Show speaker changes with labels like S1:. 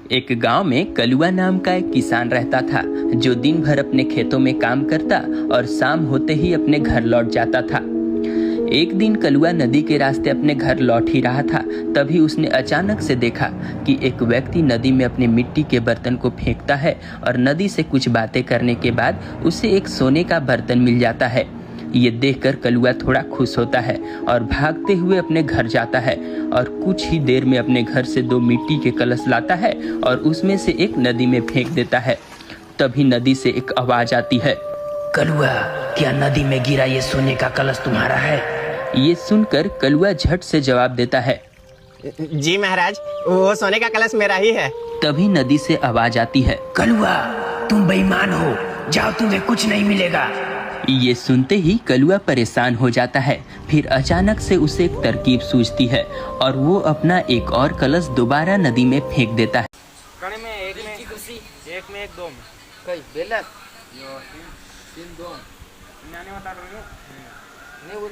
S1: एक गांव में कलुआ नाम का एक किसान रहता था जो दिन भर अपने खेतों में काम करता और शाम होते ही अपने घर लौट जाता था। एक दिन कलुआ नदी के रास्ते अपने घर लौट ही रहा था, तभी उसने अचानक से देखा कि एक व्यक्ति नदी में अपने मिट्टी के बर्तन को फेंकता है और नदी से कुछ बातें करने के बाद उसे एक सोने का बर्तन मिल जाता है। ये देखकर कलुआ थोड़ा खुश होता है और भागते हुए अपने घर जाता है और कुछ ही देर में अपने घर से 2 मिट्टी के कलश लाता है और उसमें से एक नदी में फेंक देता है। तभी नदी से एक आवाज आती है,
S2: कलुआ, क्या नदी में गिरा ये सोने का कलश तुम्हारा है?
S1: ये सुनकर कलुआ झट से जवाब देता है,
S3: जी महाराज, वो सोने का कलश मेरा ही है।
S1: तभी नदी से आवाज आती है,
S2: कलुआ, तुम बेईमान हो, जाओ, तुम्हें कुछ नहीं मिलेगा।
S1: ये सुनते ही कलुआ परेशान हो जाता है। फिर अचानक से उसे एक तरकीब सूझती है और वो अपना एक और कलश दोबारा नदी में फेंक देता है।
S4: एक